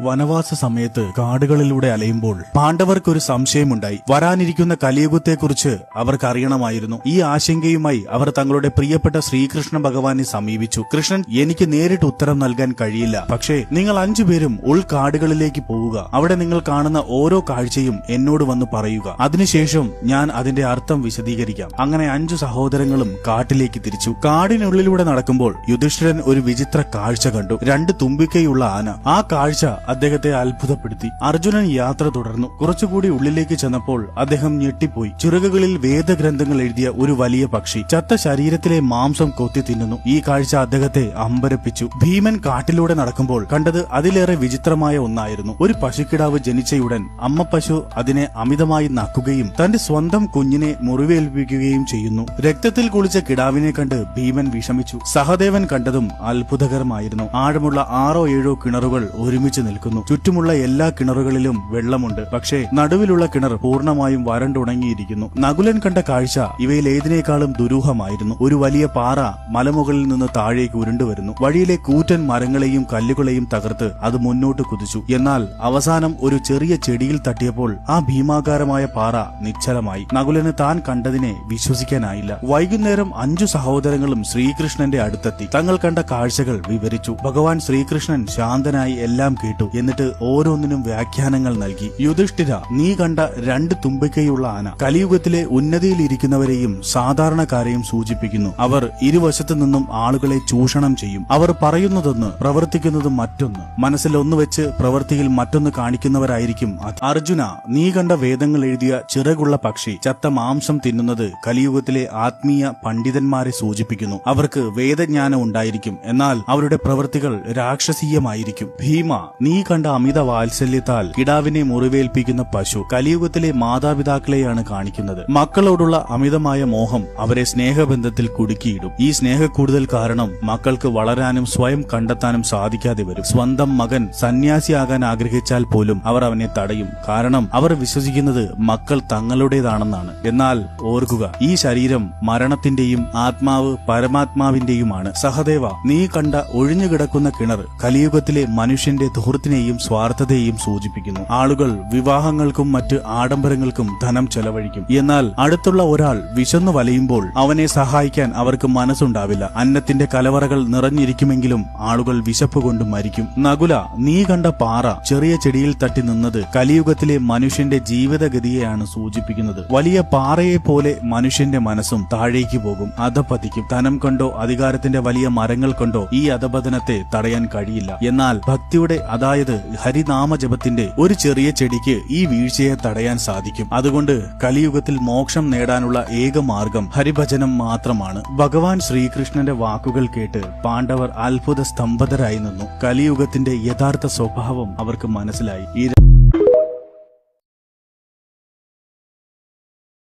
വനവാസ സമയത്ത് കാടുകളിലൂടെ അലയുമ്പോൾ പാണ്ഡവർക്കൊരു സംശയമുണ്ടായി. വരാനിരിക്കുന്ന കലിയുഗത്തെക്കുറിച്ച് അവർക്ക് അറിയണമായിരുന്നു. ഈ ആശങ്കയുമായി അവർ തങ്ങളുടെ പ്രിയപ്പെട്ട ശ്രീകൃഷ്ണ ഭഗവാനെ സമീപിച്ചു. കൃഷ്ണൻ, എനിക്ക് നേരിട്ട് ഉത്തരം നൽകാൻ കഴിയില്ല, പക്ഷേ നിങ്ങൾ 5 പേരും ഉൾക്കാടുകളിലേക്ക് പോവുക. അവിടെ നിങ്ങൾ കാണുന്ന ഓരോ കാഴ്ചയും എന്നോട് വന്ന് പറയുക. അതിനുശേഷം ഞാൻ അതിന്റെ അർത്ഥം വിശദീകരിക്കാം. അങ്ങനെ 5 സഹോദരങ്ങളും കാട്ടിലേക്ക് തിരിച്ചു. കാടിനുള്ളിലൂടെ നടക്കുമ്പോൾ യുധിഷ്ഠിരൻ ഒരു വിചിത്ര കാഴ്ച കണ്ടു. 2 തുമ്പിക്കൈയുള്ള ആന. ആ കാഴ്ച അദ്ദേഹത്തെ അത്ഭുതപ്പെടുത്തി. അർജുനൻ യാത്ര തുടർന്നു. കുറച്ചുകൂടി ഉള്ളിലേക്ക് ചെന്നപ്പോൾ അദ്ദേഹം ഞെട്ടിപ്പോയി. ചിറകുകളിൽ വേദഗ്രന്ഥങ്ങൾ എഴുതിയ ഒരു വലിയ പക്ഷി ചത്ത ശരീരത്തിലെ മാംസം കൊത്തി തിന്നുന്നു. ഈ കാഴ്ച അദ്ദേഹത്തെ അമ്പരപ്പിച്ചു. ഭീമൻ കാട്ടിലൂടെ നടക്കുമ്പോൾ കണ്ടത് അതിലേറെ വിചിത്രമായ ഒന്നായിരുന്നു. ഒരു പശുക്കിടാവ് ജനിച്ചയുടൻ അമ്മ പശു അതിനെ അമിതമായി നക്കുകയും തന്റെ സ്വന്തം കുഞ്ഞിനെ മുറിവേൽപ്പിക്കുകയും ചെയ്യുന്നു. രക്തത്തിൽ കുളിച്ച കിടാവിനെ കണ്ട് ഭീമൻ വിഷമിച്ചു. സഹദേവൻ കണ്ടതും അത്ഭുതകരമായിരുന്നു. ആഴമുള്ള 6 or 7 കിണറുകൾ ഒരുമിച്ച് നിൽക്കുന്നു. ചുറ്റുമുള്ള എല്ലാ കിണറുകളിലും വെള്ളമുണ്ട്. പക്ഷേ നടുവിലുള്ള കിണർ പൂർണ്ണമായും വരണ്ടുണങ്ങിയിരിക്കുന്നു. നകുലൻ കണ്ട കാഴ്ച ഇവയിൽ ഏതിനേക്കാളും ദുരൂഹമായിരുന്നു. ഒരു വലിയ പാറ മലമുകളിൽ നിന്ന് താഴേക്ക് ഉരുണ്ടുവരുന്നു. വഴിയിലെ കൂറ്റൻ മരങ്ങളെയും കല്ലുകളെയും തകർത്ത് അത് മുന്നോട്ട് കുതിച്ചു. എന്നാൽ അവസാനം ഒരു ചെറിയ ചെടിയിൽ തട്ടിയപ്പോൾ ആ ഭീമാകാരമായ പാറ നിശ്ചലമായി. നകുലന് താൻ കണ്ടതിനെ വിശ്വസിക്കാനായില്ല. വൈകുന്നേരം 5 സഹോദരങ്ങളും ശ്രീകൃഷ്ണന്റെ അടുത്തെത്തി. തങ്ങൾ കണ്ട കാഴ്ചകൾ വിവരിച്ചു. ഭഗവാൻ ശ്രീകൃഷ്ണൻ ശാന്തനായി എല്ലാം കേട്ടു. എന്നിട്ട് ഓരോന്നിനും വ്യാഖ്യാനങ്ങൾ നൽകി. യുധിഷ്ഠിര, നീ കണ്ട 2 തുമ്പിക്കൈയുള്ള ആന കലിയുഗത്തിലെ ഉന്നതിയിലിരിക്കുന്നവരെയും സാധാരണക്കാരെയും സൂചിപ്പിക്കുന്നു. അവർ ഇരുവശത്തു നിന്നും ആളുകളെ ചൂഷണം ചെയ്യും. അവർ പറയുന്നതൊന്ന്, പ്രവർത്തിക്കുന്നത് മറ്റൊന്ന്. മനസ്സിൽ ഒന്ന് വെച്ച് പ്രവൃത്തിയിൽ മറ്റൊന്ന് കാണിക്കുന്നവരായിരിക്കും. അർജുന, നീ കണ്ട വേദങ്ങൾ എഴുതിയ ചിറകുള്ള പക്ഷി ചത്ത മാംസം തിന്നുന്നത് കലിയുഗത്തിലെ ആത്മീയ പണ്ഡിതന്മാരെ സൂചിപ്പിക്കുന്നു. അവർക്ക് വേദജ്ഞാനം ഉണ്ടായിരിക്കും, എന്നാൽ അവരുടെ പ്രവൃത്തികൾ രാക്ഷസീയമായിരിക്കും. ഭീമ, നീ കണ്ട അമിത വാത്സല്യത്താൽ കിടാവിനെ മുറിവേൽപ്പിക്കുന്ന പശു കലിയുഗത്തിലെ മാതാപിതാക്കളെയാണ് കാണിക്കുന്നത്. മക്കളോടുള്ള അമിതമായ മോഹം അവരെ സ്നേഹബന്ധത്തിൽ കുടുക്കിയിടും. ഈ സ്നേഹക്കൂടുതൽ കാരണം മക്കൾക്ക് വളരാനും സ്വയം കണ്ടെത്താനും സാധിക്കാതെ വരും. സ്വന്തം മകൻ സന്യാസിയാകാൻ ആഗ്രഹിച്ചാൽ പോലും അവർ അവനെ തടയും. കാരണം അവർ വിശ്വസിക്കുന്നത് മക്കൾ തങ്ങളുടേതാണെന്നാണ്. എന്നാൽ ഓർക്കുക, ഈ ശരീരം മരണത്തിന്റെയും ആത്മാവ് പരമാത്മാവിന്റെയുമാണ്. സഹദേവ, നീ കണ്ട ഒഴിഞ്ഞുകിടക്കുന്ന കിണർ കലിയുഗത്തിലെ മനുഷ്യന്റെ ധൂർത്തിനെയും സ്വാർത്ഥതയെയും സൂചിപ്പിക്കുന്നു. ആളുകൾ വിവാഹങ്ങൾക്കും മറ്റ് ആഡംബരങ്ങൾക്കും ധനം ചെലവഴിക്കും. എന്നാൽ അടുത്തുള്ള ഒരാൾ വിശന്നു വലയുമ്പോൾ അവനെ സഹായിക്കാൻ അവർക്ക് മനസ്സുണ്ടാവില്ല. അന്നത്തിന്റെ കലവറകൾ നിറഞ്ഞിരിക്കുമെങ്കിലും ആളുകൾ വിശപ്പ് കൊണ്ട് മരിക്കും. നകുല, നീ കണ്ട പാറ ചെറിയ ചെടിയിൽ തട്ടി നിന്നത് കലിയുഗത്തിലെ മനുഷ്യന്റെ ജീവിതഗതിയെയാണ് സൂചിപ്പിക്കുന്നത്. വലിയ പാറയെ പോലെ മനുഷ്യന്റെ മനസ്സും താഴേക്ക് പോകും, അധപതിക്കും. ധനം കൊണ്ടോ അധികാരത്തിന്റെ വലിയ മരങ്ങൾ കൊണ്ടോ ഈ അധപതനത്തെ തടയാൻ കഴിയില്ല. എന്നാൽ ഭക്തിയുടെ, അതായത് ഹരിനാമജപത്തിന്റെ ഒരു ചെറിയ ചെടിക്ക് ഈ വീഴ്ചയെ തടയാൻ സാധിക്കും. അതുകൊണ്ട് കലിയുഗത്തിൽ മോക്ഷം നേടാനുള്ള ഏക മാർഗം ഹരിഭജനം മാത്രമാണ്. ഭഗവാൻ ശ്രീകൃഷ്ണന്റെ വാക്കുകൾ കേട്ട് പാണ്ഡവർ അത്ഭുത സ്തംഭതരായി നിന്നു. കലിയുഗത്തിന്റെ യഥാർത്ഥ സ്വഭാവം അവർക്ക് മനസ്സിലായി.